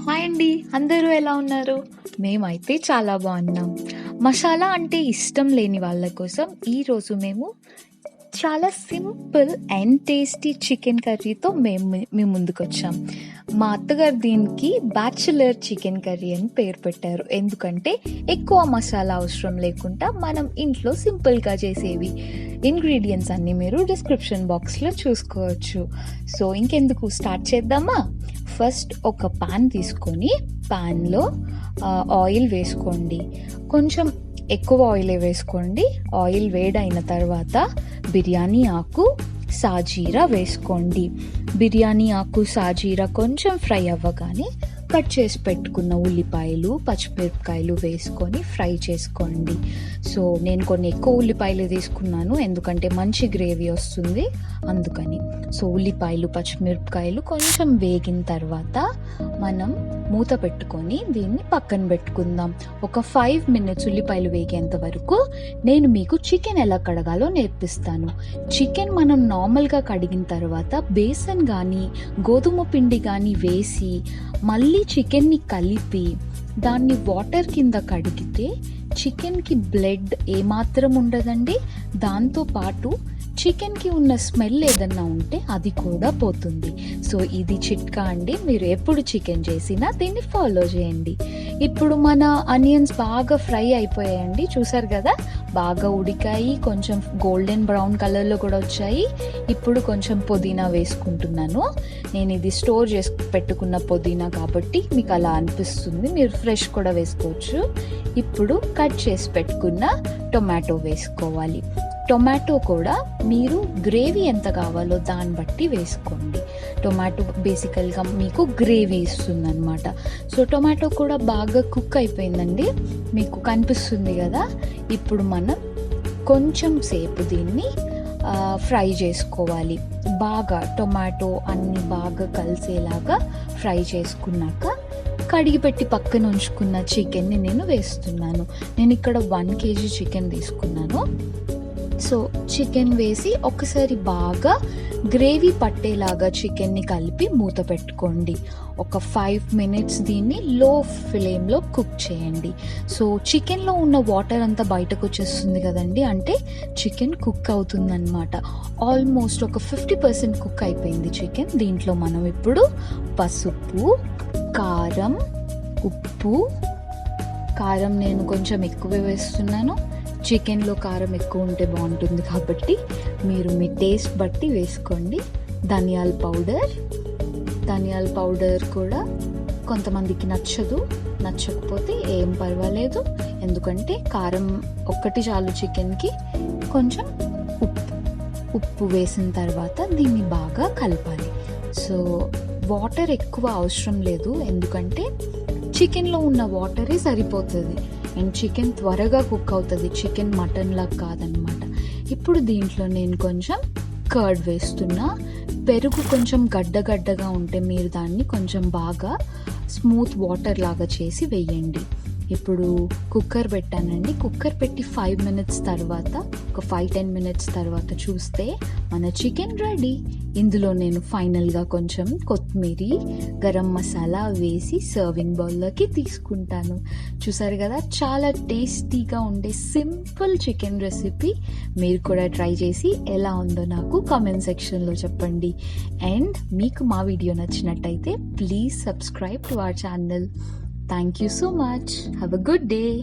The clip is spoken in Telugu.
హాయ్ అండి, అందరూ ఎలా ఉన్నారు? మేమైతే చాలా బాగున్నాం. మసాలా అంటే ఇష్టం లేని వాళ్ళ కోసం ఈరోజు మేము చాలా సింపుల్ అండ్ టేస్టీ చికెన్ కర్రీతో మీ ముందుకు వచ్చాం. మా అత్తగారు దీనికి బ్యాచులర్ చికెన్ కర్రీ అని పేరు పెట్టారు. ఎందుకంటే ఎక్కువ మసాలా అవసరం లేకుండా మనం ఇంట్లో సింపుల్గా చేసేవి. ఇంగ్రీడియంట్స్ అన్నీ మీరు డిస్క్రిప్షన్ బాక్స్లో చూసుకోవచ్చు. సో ఇంకెందుకు స్టార్ట్ చేద్దామా? ఫస్ట్ ఒక పాన్ తీసుకొని పాన్లో ఆయిల్ వేసుకోండి. కొంచెం ఎక్కువ ఆయిలే వేసుకోండి. ఆయిల్ వేడైన తర్వాత బిర్యానీ ఆకు, సాజీరా వేసుకోండి. బిర్యానీ ఆకు, సాజీరా కొంచెం ఫ్రై అవ్వగానే కట్ చేసి పెట్టుకున్న ఉల్లిపాయలు, పచ్చిమిరపకాయలు వేసుకొని ఫ్రై చేసుకోండి. సో నేను కొన్ని ఎక్కువ ఉల్లిపాయలు తీసుకున్నాను, ఎందుకంటే మంచి గ్రేవీ వస్తుంది అందుకని. సో ఉల్లిపాయలు, పచ్చిమిరపకాయలు కొంచెం వేగిన తర్వాత మనం మూత పెట్టుకొని దీన్ని పక్కన పెట్టుకుందాం. ఒక 5 minutes ఉల్లిపాయలు వేగేంత వరకు నేను మీకు చికెన్ ఎలా కడగాలో నేర్పిస్తాను. చికెన్ మనం నార్మల్గా కడిగిన తర్వాత బేసన్ కానీ గోధుమ పిండి కానీ వేసి మళ్ళీ చికెన్ని కలిపి దాన్ని వాటర్ కింద కడిగితే చికెన్కి బ్లడ్ ఏమాత్రం ఉండదండి. దాంతోపాటు చికెన్కి ఉన్న స్మెల్ ఏదన్నా ఉంటే అది కూడా పోతుంది. సో ఇది చిట్కా అండి, మీరు ఎప్పుడు చికెన్ చేసినా దీన్ని ఫాలో చేయండి. ఇప్పుడు మన ఆనియన్స్ బాగా ఫ్రై అయిపోయాయండి, చూసారు కదా, బాగా ఉడికాయి, కొంచెం గోల్డెన్ బ్రౌన్ కలర్లో కూడా వచ్చాయి. ఇప్పుడు కొంచెం పుదీనా వేసుకుంటున్నాను. నేను ఇది స్టోర్ చేసి పెట్టుకున్న పుదీనా కాబట్టి మీకు అలా అనిపిస్తుంది, మీరు ఫ్రెష్ కూడా వేసుకోవచ్చు. ఇప్పుడు కట్ చేసి పెట్టుకున్న టొమాటో వేసుకోవాలి. టొమాటో కూడా మీరు గ్రేవీ ఎంత కావాలో దాన్ని బట్టి వేసుకోండి. టొమాటో బేసికల్గా మీకు గ్రేవీ ఇస్తుంది అనమాట. సో టొమాటో కూడా బాగా కుక్ అయిపోయిందండి, మీకు కనిపిస్తుంది కదా. ఇప్పుడు మనం కొంచెం సేపు దీన్ని ఫ్రై చేసుకోవాలి. బాగా టొమాటో అన్నీ బాగా కలిసేలాగా ఫ్రై చేసుకున్నాక కడిగి పెట్టి పక్కన ఉంచుకున్న చికెన్ని నేను వేస్తున్నాను. నేను ఇక్కడ 1 kg చికెన్ తీసుకున్నాను. సో చికెన్ వేసి ఒకసారి బాగా గ్రేవీ పట్టేలాగా చికెన్ని కలిపి మూత పెట్టుకోండి. ఒక 5 minutes దీన్ని లో ఫ్లేమ్లో కుక్ చేయండి. సో చికెన్లో ఉన్న వాటర్ అంతా బయటకు వచ్చేస్తుంది కదండి, అంటే చికెన్ కుక్ అవుతుందన్నమాట. ఆల్మోస్ట్ ఒక 50% కుక్ అయిపోయింది చికెన్. దీంట్లో మనం ఇప్పుడు పసుపు, కారం, ఉప్పు, కారం నేను కొంచెం ఎక్కువే వేస్తున్నాను. చికెన్లో కారం ఎక్కువ ఉంటే బాగుంటుంది కాబట్టి మీరు మీ టేస్ట్ బట్టి వేసుకోండి. ధనియాల పౌడర్ కూడా కొంతమందికి నచ్చకపోతే ఏం పర్వాలేదు, ఎందుకంటే కారం ఒక్కటి చాలు చికెన్కి. కొంచెం ఉప్పు వేసిన తర్వాత దీన్ని బాగా కలపాలి. సో వాటర్ ఎక్కువ అవసరం లేదు, ఎందుకంటే చికెన్లో ఉన్న వాటరే సరిపోతుంది అండ్ చికెన్ త్వరగా కుక్ అవుతుంది. చికెన్ మటన్ లాగా కాదనమాట. ఇప్పుడు దీంట్లో నేను కొంచెం కర్డ్ వేస్తున్నా. పెరుగు కొంచెం గడ్డగా ఉంటే మీరు దాన్ని కొంచెం బాగా స్మూత్ వాటర్ లాగా చేసి వేయండి. ఇప్పుడు కుక్కర్ పెట్టానండి. కుక్కర్ పెట్టి 5 minutes తర్వాత, ఒక 5-10 minutes తర్వాత చూస్తే మన చికెన్ రెడీ. ఇందులో నేను ఫైనల్గా కొంచెం కొత్తిమీర, గరం మసాలా వేసి సర్వింగ్ బౌల్లోకి తీసుకుంటాను. చూసారు కదా, చాలా టేస్టీగా ఉండే సింపుల్ చికెన్ రెసిపీ. మీరు కూడా ట్రై చేసి ఎలా ఉందో నాకు కామెంట్ సెక్షన్లో చెప్పండి. అండ్ మీకు మా వీడియో నచ్చినట్టయితే please subscribe to our channel. Thank you so much. Have a good day.